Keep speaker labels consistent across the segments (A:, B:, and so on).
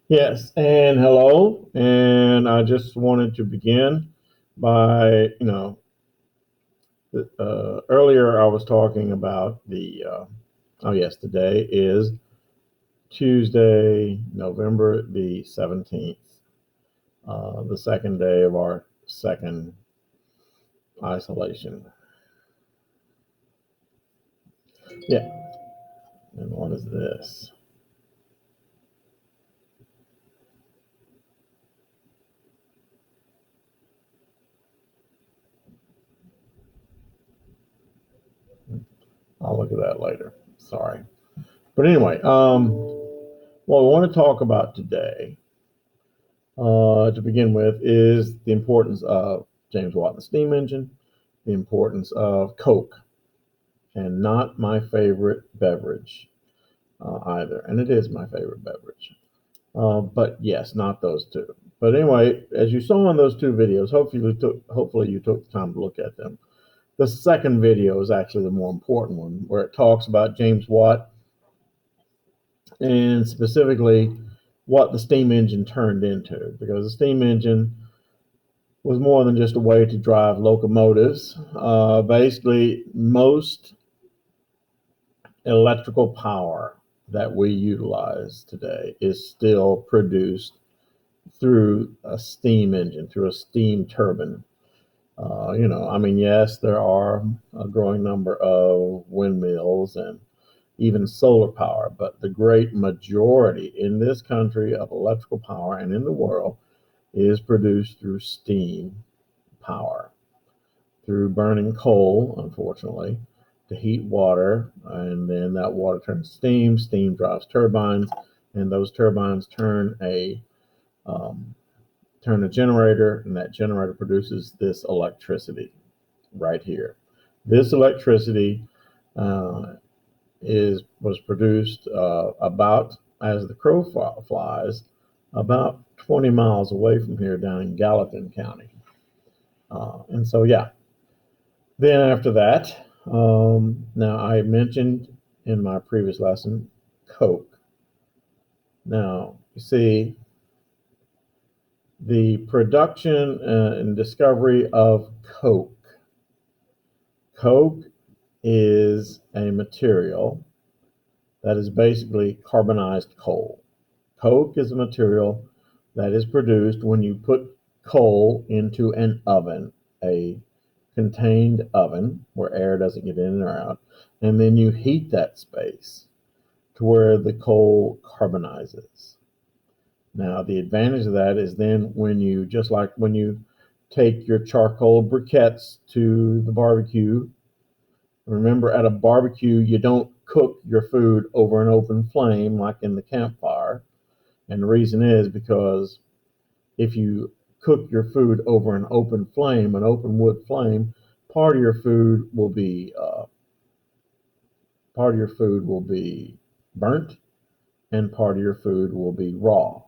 A: Yes, and hello. And I just wanted to begin by, earlier I was talking about oh, yes, today is Tuesday, November the 17th, the second day of our second isolation. Yeah, and what is this? I'll look at that later. Sorry. But anyway, what we want to talk about today to begin with is the importance of James Watt and the steam engine, the importance of Coke, and not my favorite beverage either. And it is my favorite beverage. But yes, not those two. But anyway, as you saw in those two videos, hopefully you took the time to look at them. The second video is actually the more important one, where it talks about James Watt and specifically what the steam engine turned into, because the steam engine was more than just a way to drive locomotives. Basically, most electrical power that we utilize today is still produced through a steam engine, through a steam turbine. I mean, yes, there are a growing number of windmills and even solar power, but the great majority in this country of electrical power and in the world is produced through steam power, through burning coal, unfortunately, to heat water, and then that water turns steam. Steam drives turbines, and those turbines um, turn a generator, and that generator produces this electricity right here. This electricity uh, is was produced about as the crow flies, about 20 miles away from here, down in Gallatin County. And so, yeah, then after that, now I mentioned in my previous lesson Coke. Now, you see, the production and discovery of Coke. Coke is a material that is basically carbonized coal. Coke is a material that is produced when you put coal into an oven, a contained oven where air doesn't get in or out, and then you heat that space to where the coal carbonizes. Now, the advantage of that is then when you, just like when you take your charcoal briquettes to the barbecue, remember at a barbecue, you don't cook your food over an open flame like in the campfire. And the reason is because if you cook your food over an open wood flame, part of your food will be part of your food will be burnt, and part of your food will be raw.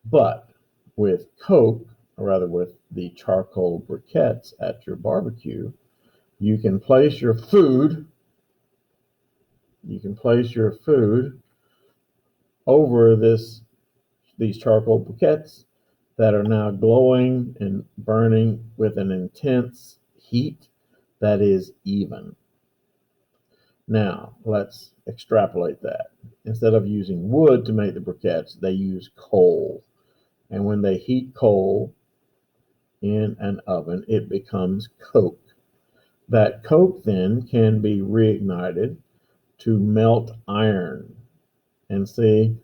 A: But with Coke, or rather with the charcoal briquettes at your barbecue, you can place your food. You can place your food over these charcoal briquettes that are now glowing and burning with an intense heat that is even. Now, let's extrapolate that. Instead of using wood to make the briquettes, they use coal. And when they heat coal in an oven, it becomes coke. That coke then can be reignited to melt iron. And see,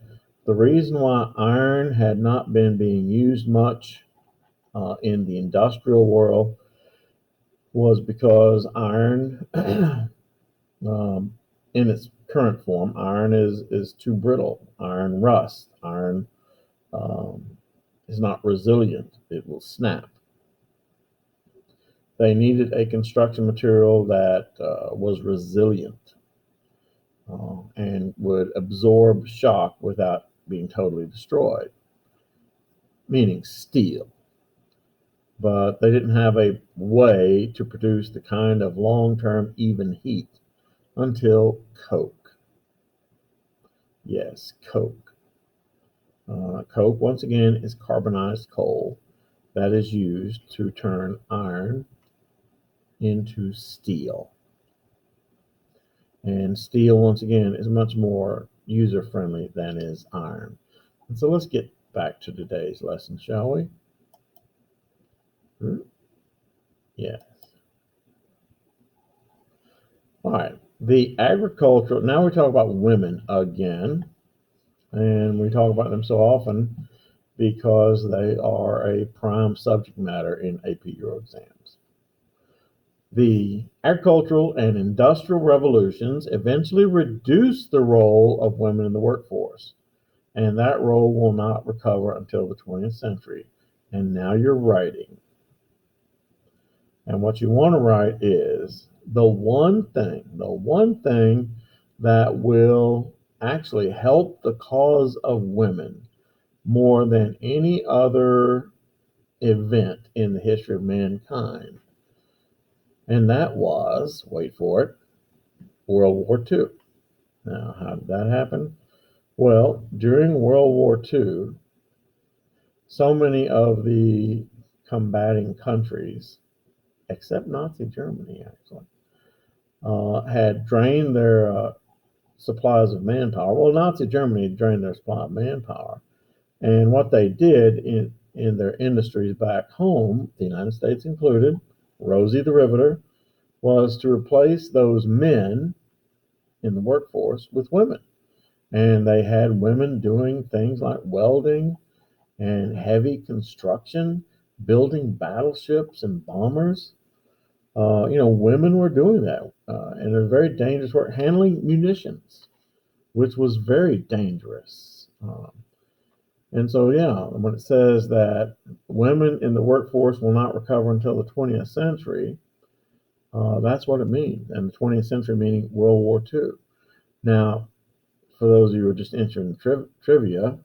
A: the reason why iron had not been being used much in the industrial world was because iron, in its current form, iron is too brittle. Iron rusts. Iron um, is not resilient. It will snap. They needed a construction material that was resilient and would absorb shock without being totally destroyed, meaning steel. But they didn't have a way to produce the kind of long term even heat until Coke. Yes, Coke. Coke, once again, is carbonized coal that is used to turn iron into steel. And steel, once again, is much more user friendly than is iron. And so let's get back to today's lesson, shall we? Yes. All right. The agricultural, now we talk about women again. And we talk about them so often because they are a prime subject matter in AP Euro exams. The agricultural and industrial revolutions eventually reduced the role of women in the workforce, and that role will not recover until the 20th century. And now you're writing. And what you want to write is the one thing that will actually help the cause of women more than any other event in the history of mankind. And that was, wait for it, World War II. Now, how did that happen? Well, during World War II, so many of the combating countries, except Nazi Germany, actually, had drained their supplies of manpower. Well, Nazi Germany drained their supply of manpower. And what they did in their industries back home, the United States included, Rosie the Riveter, was to replace those men in the workforce with women. And they had women doing things like welding and heavy construction, building battleships and bombers. Women were doing that. And it was very dangerous work, handling munitions, which was very dangerous. And so, yeah, when it says that women in the workforce will not recover until the 20th century, that's what it means. And the 20th century meaning World War II. Now, for those of you who are just interested in trivia,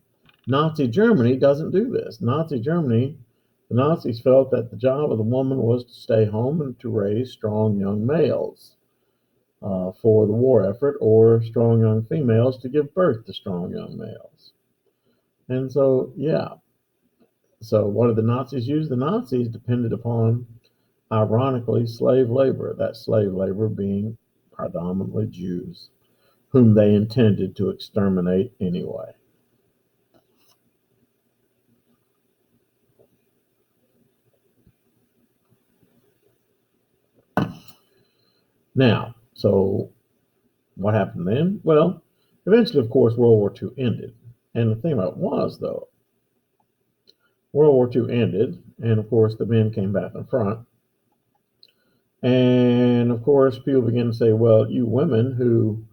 A: Nazi Germany doesn't do this. The Nazis felt that the job of the woman was to stay home and to raise strong young males for the war effort, or strong young females to give birth to strong young males. And so, yeah. So, what did the Nazis use? The Nazis depended upon, ironically, slave labor, that slave labor being predominantly Jews, whom they intended to exterminate anyway. Now, so what happened then? Well, eventually, of course, World War II ended. And the thing about it was, though, World War II ended, and of course, the men came back in front. And of course, people began to say, well, you women who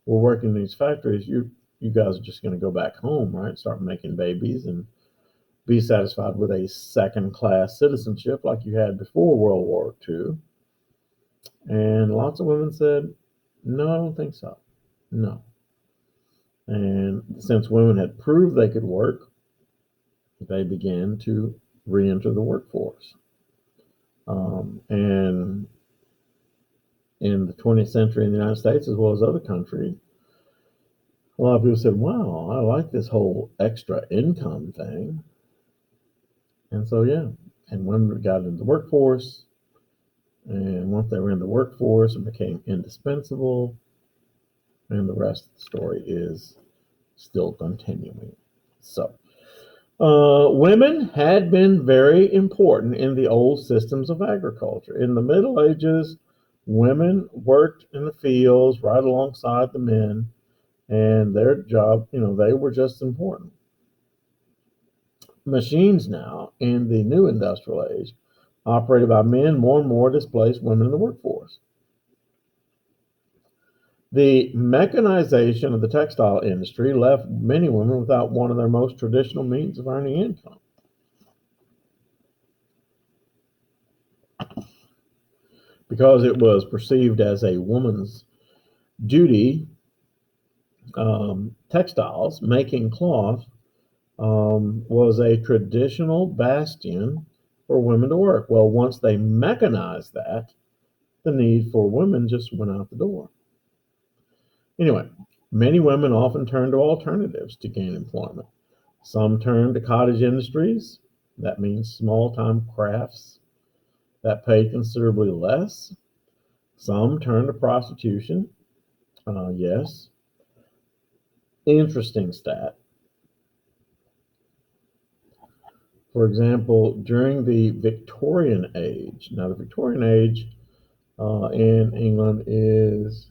A: were working in these factories, you guys are just going to go back home, right? Start making babies and be satisfied with a second class citizenship like you had before World War II. And lots of women said, no, I don't think so. No. And since women had proved they could work, they began to re enter the workforce. And in the 20th century in the United States, as well as other countries, a lot of people said, wow, I like this whole extra income thing. And so, yeah, and women got into the workforce. And once they were in the workforce, it became indispensable. And the rest of the story is still continuing. So, women had been very important in the old systems of agriculture. In the Middle Ages, women worked in the fields right alongside the men, and their job, they were just important. Machines now, in the new industrial age, operated by men, more and more displaced women in the workforce. The mechanization of the textile industry left many women without one of their most traditional means of earning income. Because it was perceived as a woman's duty, textiles, making cloth, was a traditional bastion for women to work. Well, once they mechanized that, the need for women just went out the door. Anyway, many women often turned to alternatives to gain employment. Some turned to cottage industries. That means small-time crafts that pay considerably less. Some turned to prostitution. Yes. Interesting stat. For example, during the Victorian age, now the Victorian age in England is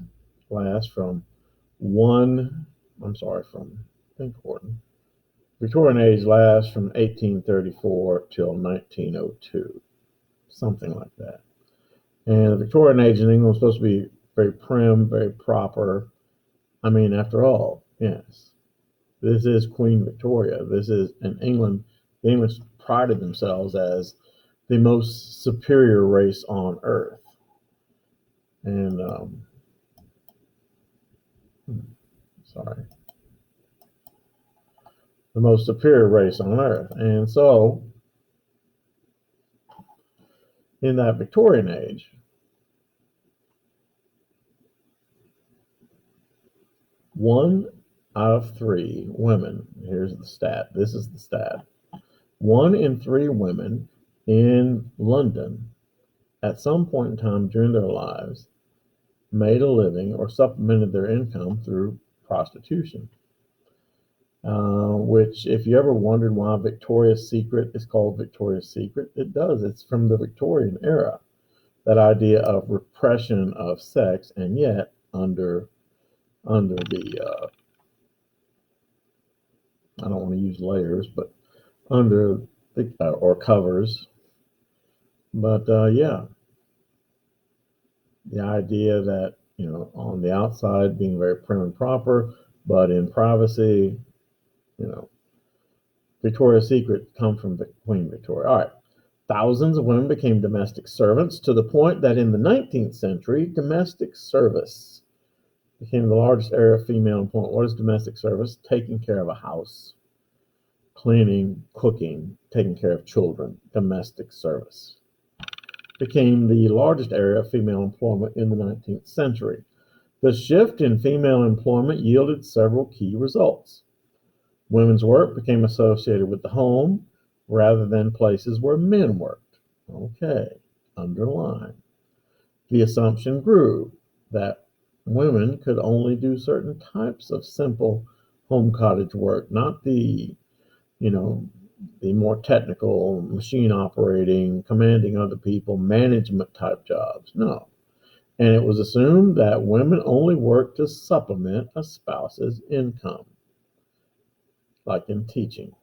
A: lasts from one, I'm sorry, from, think Horton. Victorian age lasts from 1834 till 1902, something like that. And the Victorian age in England was supposed to be very prim, very proper. I mean, after all, yes, this is Queen Victoria. This is in England. The English prided themselves as the most superior race on earth. And sorry, the most superior race on earth. And so, in that Victorian age, one out of three women, here's the stat, this is the stat. 1 in 3 women in London at some point in time during their lives made a living or supplemented their income through prostitution. Which, if you ever wondered why Victoria's Secret is called Victoria's Secret, it does. It's from the Victorian era. That idea of repression of sex, and yet under the I don't want to use layers, but under the or covers. But yeah, the idea that on the outside being very prim and proper, but in privacy, you know, Victoria's Secret come from Queen Victoria. All right. Thousands of women became domestic servants to the point that in the 19th century, domestic service became the largest area of female employment. What is domestic service? Taking care of a house, cleaning, cooking, taking care of children. Domestic service became the largest area of female employment in the 19th century. The shift in female employment yielded several key results. Women's work became associated with the home rather than places where men worked. Okay, underline. The assumption grew that women could only do certain types of simple home cottage work, not the, the more technical machine operating, commanding other people, management type jobs. No. And it was assumed that women only worked to supplement a spouse's income, like in teaching.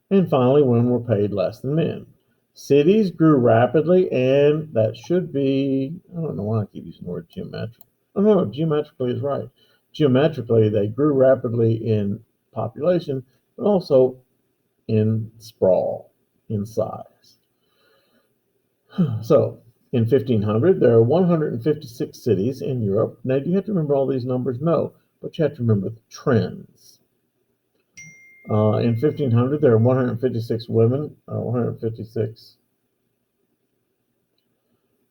A: And finally, women were paid less than men. Cities grew rapidly, and that should be, I don't know why I keep using the word geometric. Oh, no, geometrically is right. Geometrically, they grew rapidly in population, but also in sprawl, in size. So, in 1500, there are 156 cities in Europe. Now, do you have to remember all these numbers? No, but you have to remember the trends. In 1500, there are 156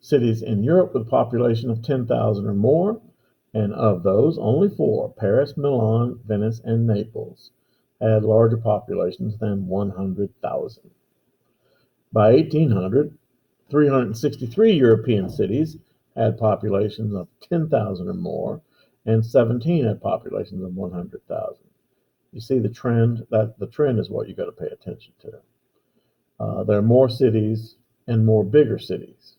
A: cities in Europe with a population of 10,000 or more, and of those, only 4, Paris, Milan, Venice, and Naples, had larger populations than 100,000. By 1800, 363 European cities had populations of 10,000 or more, and 17 had populations of 100,000. You see the trend? That the trend is what you got to pay attention to. There are more cities and more bigger cities.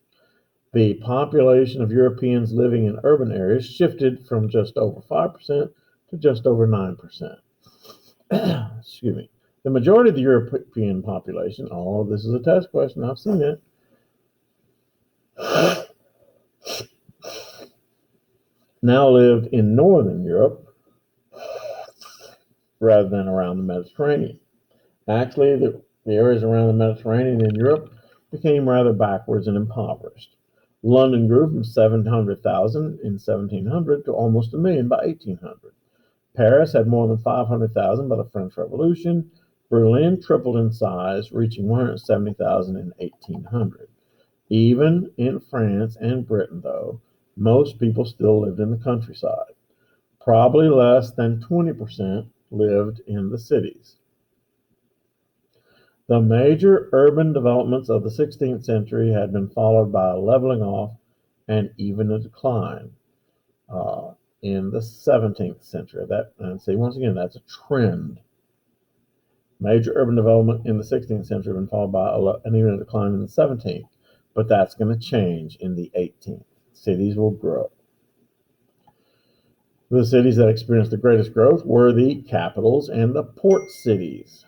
A: The population of Europeans living in urban areas shifted from just over 5% to just over 9%. Excuse me. The majority of the European population, oh, this is a test question, I've seen it, now lived in Northern Europe rather than around the Mediterranean. Actually, the areas around the Mediterranean in Europe became rather backwards and impoverished. London grew from 700,000 in 1700 to almost a million by 1800. Paris had more than 500,000 by the French Revolution. Berlin tripled in size, reaching 170,000 in 1800. Even in France and Britain, though, most people still lived in the countryside. Probably less than 20% lived in the cities. The major urban developments of the 16th century had been followed by a leveling off and even a decline uh, in the 17th century. And see, once again, that's a trend. Major urban development in the 16th century had been followed by and even a decline in the 17th, but that's going to change in the 18th. Cities will grow. The cities that experienced the greatest growth were the capitals and the port cities.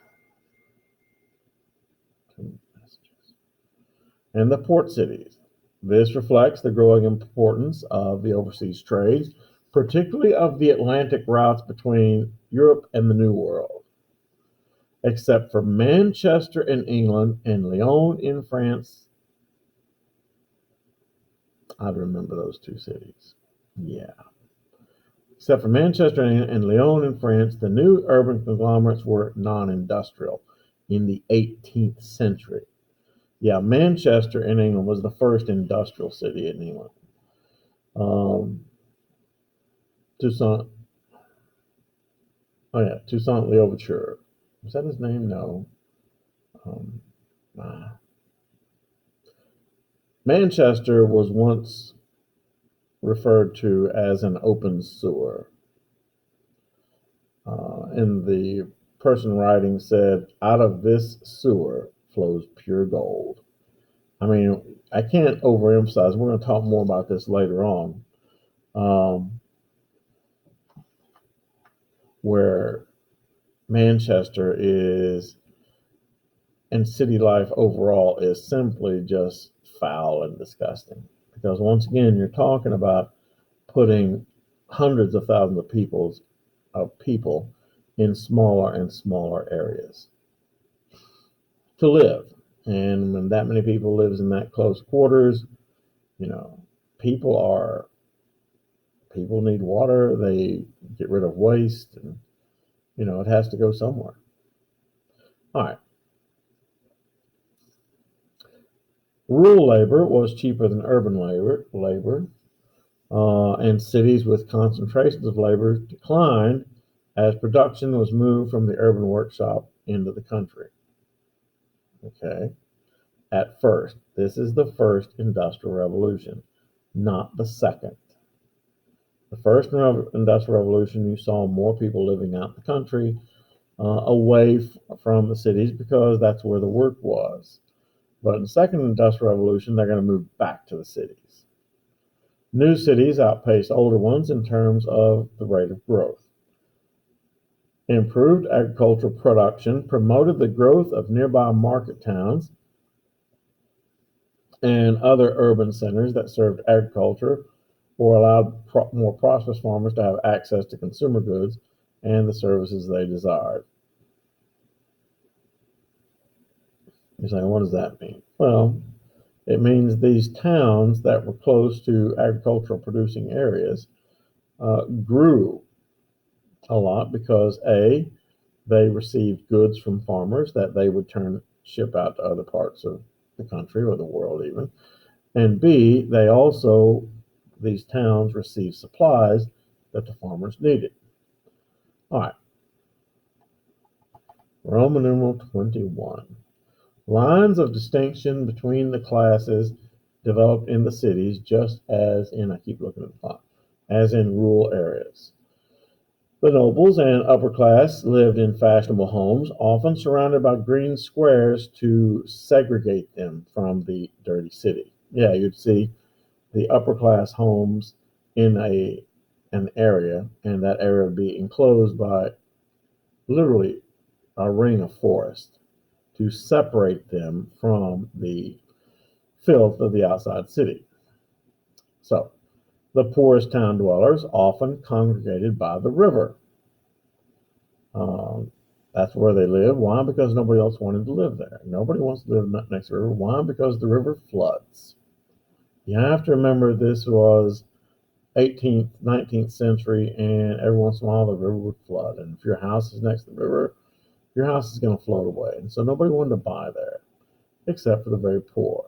A: And the port cities. This reflects the growing importance of the overseas trades, particularly of the Atlantic routes between Europe and the New World. Except for Manchester in England and Lyon in France, I'd remember those two cities. Yeah. Except for Manchester and Lyon in France, the new urban conglomerates were non-industrial in the 18th century. Yeah, Manchester in England was the first industrial city in England. Toussaint, Toussaint Louverture. Was that his name? No. Um, Manchester was once referred to as an open sewer. And the person writing said, out of this sewer flows pure gold. I mean, I can't overemphasize. We're going to talk more about this later on. Where Manchester is, and city life overall is simply just foul and disgusting. Because once again, you're talking about putting hundreds of thousands of people in smaller and smaller areas to live. And when that many people lives in that close quarters, you know, people need water, they get rid of waste, and it has to go somewhere. All right. Rural labor was cheaper than urban labor, and cities with concentrations of labor declined as production was moved from the urban workshop into the country. Okay. At first, this is the first industrial revolution, not the second. The first industrial revolution, you saw more people living out in the country, away from the cities, because that's where the work was. But in the second industrial revolution, they're going to move back to the cities. New cities outpaced older ones in terms of the rate of growth. Improved agricultural production promoted the growth of nearby market towns and other urban centers that served agriculture, or allowed more prosperous farmers to have access to consumer goods and the services they desired. You're saying, what does that mean? Well, it means these towns that were close to agricultural producing areas grew a lot because A, they received goods from farmers that they would ship out to other parts of the country or the world even. And B, these towns received supplies that the farmers needed. All right. Roman numeral 21. Lines of distinction between the classes developed in the cities, just as in, I keep looking at the clock, as in rural areas. The nobles and upper class lived in fashionable homes, often surrounded by green squares to segregate them from the dirty city. Yeah, you'd see the upper class homes in an area, and that area would be enclosed by literally a ring of forest to separate them from the filth of the outside city. So, the poorest town dwellers often congregated by the river. That's where they live. Why? Because nobody else wanted to live there. Nobody wants to live next to the river. Why? Because the river floods. You have to remember this was 18th, 19th century, and every once in a while the river would flood. And if your house is next to the river, your house is going to float away. And so nobody wanted to buy there, except for the very poor.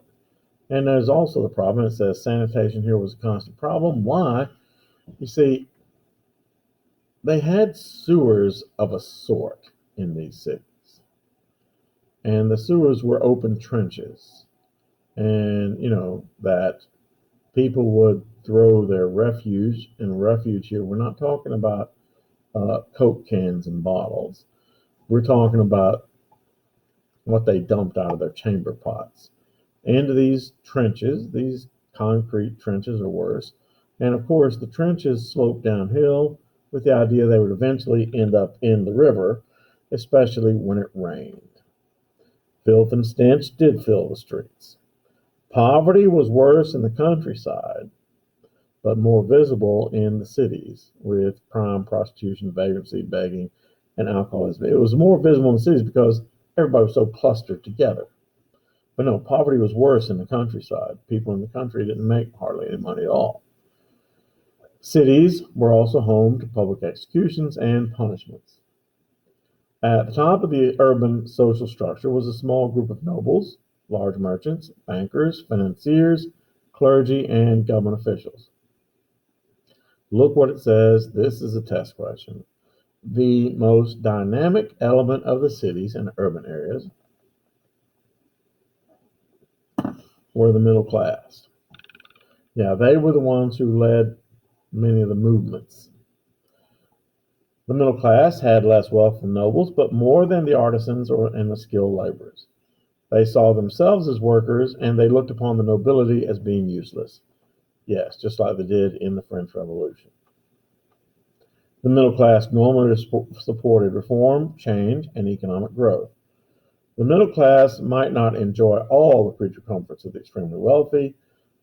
A: And there's also the problem. It says sanitation here was a constant problem. Why? You see, they had sewers of a sort in these cities. and the sewers were open trenches. And, that people would throw their refuse, and refuge here, we're not talking about Coke cans and bottles. We're talking about what they dumped out of their chamber pots into these trenches, these concrete trenches or worse. And of course, the trenches slope downhill with the idea they would eventually end up in the river, especially when it rained. Filth and stench did fill the streets. Poverty was worse in the countryside, but more visible in the cities with crime, prostitution, vagrancy, begging, and alcoholism. It was more visible in the cities because everybody was so clustered together. But no, poverty was worse in the countryside. People in the country didn't make hardly any money at all. Cities were also home to public executions and punishments. At the top of the urban social structure was a small group of nobles, large merchants, bankers, financiers, clergy, and government officials. Look what it says. This is a test question. The most dynamic element of the cities and urban areas were the middle class. Yeah, they were the ones who led many of the movements. The middle class had less wealth than nobles, but more than the artisans and the skilled laborers. They saw themselves as workers, and they looked upon the nobility as being useless. Yes, just like they did in the French Revolution. The middle class normally supported reform, change, and economic growth. The middle class might not enjoy all the creature comforts of the extremely wealthy,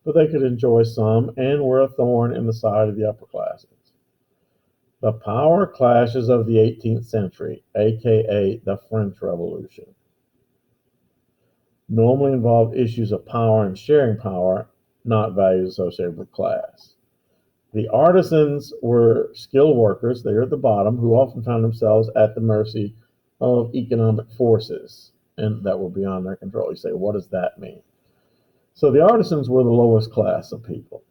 A: but they could enjoy some and were a thorn in the side of the upper classes. The power clashes of the 18th century, aka the French Revolution, normally involved issues of power and sharing power, not values associated with class. The artisans were skilled workers, they are at the bottom, who often found themselves at the mercy of economic forces and that were beyond their control. You say, what does that mean? So the artisans were the lowest class of people.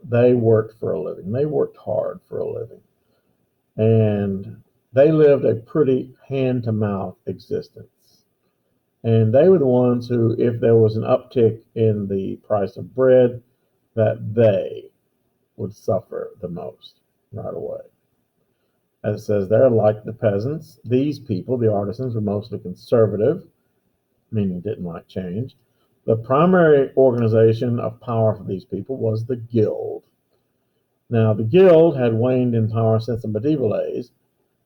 A: They worked for a living. They worked hard for a living. And they lived a pretty hand-to-mouth existence. And they were the ones who, if there was an uptick in the price of bread, that they would suffer the most right away. As it says there, like the peasants, these people, the artisans, were mostly conservative, meaning didn't like change. The primary organization of power for these people was the guild. Now, the guild had waned in power since the medieval days,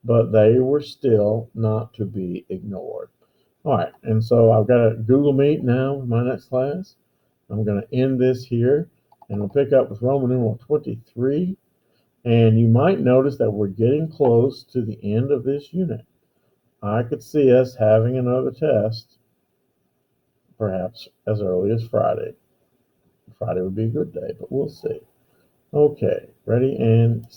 A: but they were still not to be ignored. All right, and so I've got a Google Meet now with my next class. I'm going to end this here, and we'll pick up with Roman numeral 23. And you might notice that we're getting close to the end of this unit. I could see us having another test, perhaps as early as Friday. Friday would be a good day, but we'll see. Okay, ready and stop.